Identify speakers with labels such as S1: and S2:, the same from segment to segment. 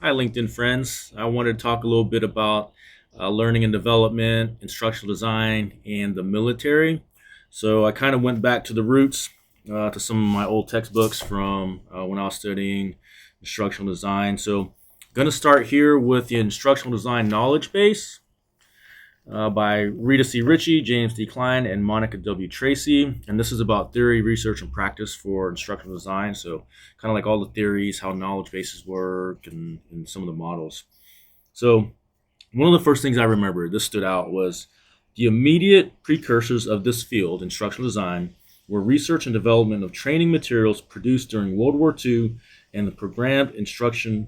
S1: Hi, LinkedIn friends. I wanted to talk a little bit about learning and development, instructional design, and the military. So I kind of went back to the roots, to some of my old textbooks from when I was studying instructional design. So going to start here with the instructional design knowledge base by Rita C. Ritchie, James D. Klein, and Monica W. Tracy. And this is about theory, research, and practice for instructional design. So, kind of like all the theories, how knowledge bases work, and some of the models. So, one of the first things I remember, this stood out, was the immediate precursors of this field, instructional design, were research and development of training materials produced during World War II and the programmed instruction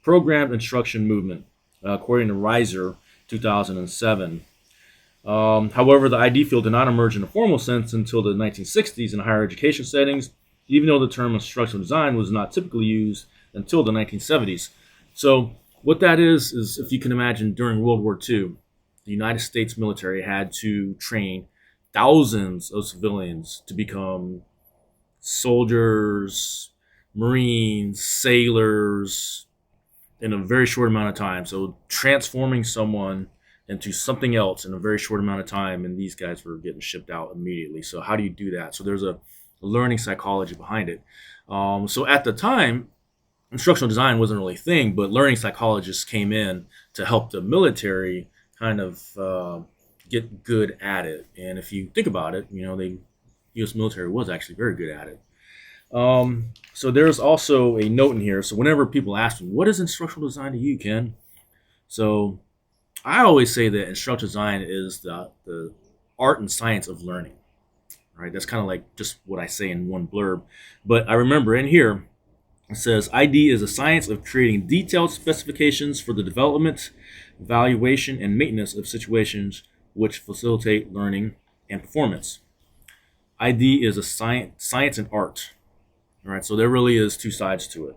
S1: movement, according to Reiser, 2007. However, the ID field did not emerge in a formal sense until the 1960s in higher education settings, even though the term instructional design was not typically used until the 1970s. So, what that is if you can imagine during World War II, the United States military had to train thousands of civilians to become soldiers, Marines, sailors, in a very short amount of time. So transforming someone into something else in a very short amount of time, and these guys were getting shipped out immediately. So how do you do that? So there's a learning psychology behind it. So at the time, instructional design wasn't really a thing, but learning psychologists came in to help the military kind of get good at it. And if you think about it, the U.S. military was actually very good at it. So there's also a note in here. So whenever people ask me, what is instructional design to you, Ken? So I always say that instructional design is the art and science of learning. Right? That's kind of like just what I say in one blurb. But I remember in here, it says ID is a science of creating detailed specifications for the development, evaluation, and maintenance of situations which facilitate learning and performance. ID is a science and art. All right, so there really is two sides to it.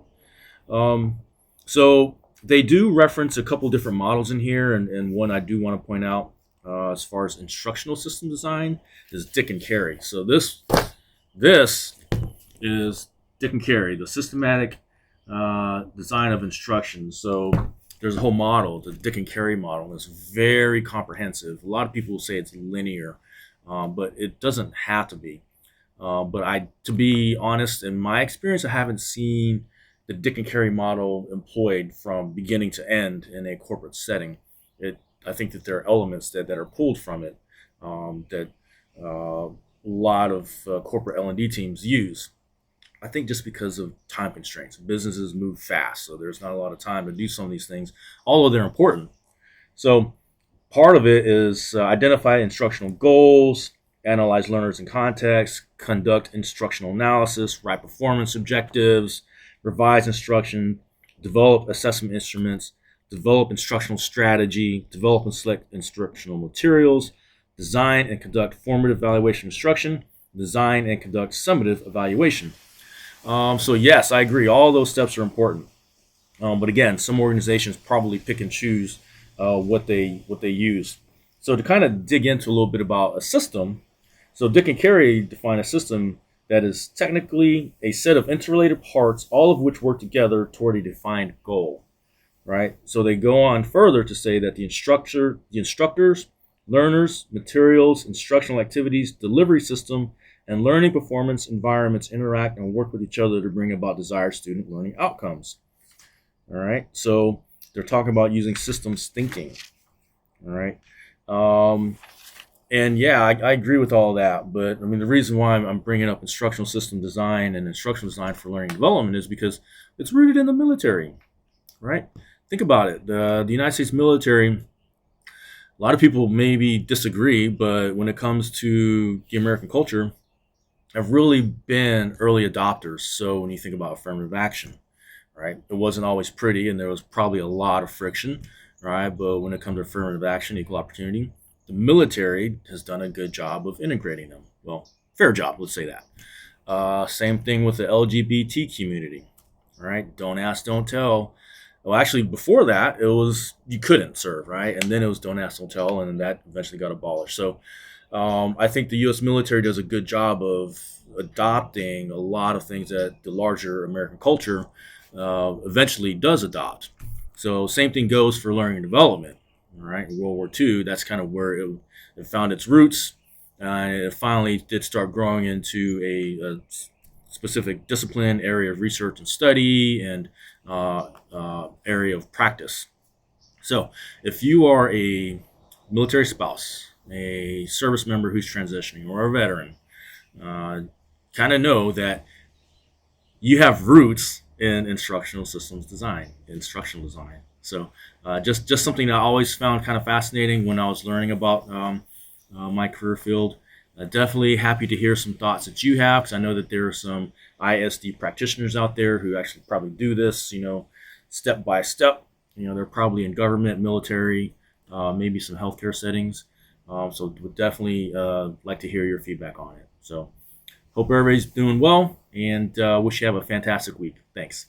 S1: So they do reference a couple different models in here, and one I do want to point out as far as instructional system design is Dick and Carey. So this is Dick and Carey, the systematic design of instruction. So there's a whole model, the Dick and Carey model. It's very comprehensive. A lot of people will say it's linear, but it doesn't have to be. To be honest, in my experience, I haven't seen the Dick and Carey model employed from beginning to end in a corporate setting. I think that there are elements that are pulled from it that a lot of corporate L&D teams use. I think just because of time constraints. Businesses move fast, so there's not a lot of time to do some of these things, although they're important. So part of it is identify instructional goals, analyze learners in context, conduct instructional analysis, write performance objectives, revise instruction, develop assessment instruments, develop instructional strategy, develop and select instructional materials, design and conduct formative evaluation instruction, design and conduct summative evaluation. So yes, I agree. All those steps are important. But again, some organizations probably pick and choose what they use. So to kind of dig into a little bit about a system, so Dick and Carey define a system that is technically a set of interrelated parts, all of which work together toward a defined goal. Right? So they go on further to say that the instructors, learners, materials, instructional activities, delivery system, and learning performance environments interact and work with each other to bring about desired student learning outcomes. All right? So they're talking about using systems thinking. All right? And yeah, I agree with all that. But I mean, the reason why I'm bringing up instructional system design and instructional design for learning development is because it's rooted in the military, right? Think about it. The United States military, a lot of people maybe disagree, but when it comes to the American culture, have really been early adopters. So when you think about affirmative action, right, it wasn't always pretty, and there was probably a lot of friction, right? But when it comes to affirmative action, equal opportunity, the military has done a good job of integrating them. Well, fair job, let's say that. Same thing with the LGBT community, right? Don't ask, don't tell. Well, actually, before that, it was you couldn't serve, right? And then it was don't ask, don't tell, and that eventually got abolished. So I think the U.S. military does a good job of adopting a lot of things that the larger American culture eventually does adopt. So same thing goes for learning and development. All right, in World War II, that's kind of where it found its roots, and it finally did start growing into a specific discipline, area of research and study, and area of practice. So, if you are a military spouse, a service member who's transitioning, or a veteran, uh, kind of know that you have roots in instructional design. So, just something I always found kind of fascinating when I was learning about my career field. Definitely happy to hear some thoughts that you have, because I know that there are some ISD practitioners out there who actually probably do this, step by step. They're probably in government, military, maybe some healthcare settings. So would definitely like to hear your feedback on it. So hope everybody's doing well, and wish you have a fantastic week. Thanks.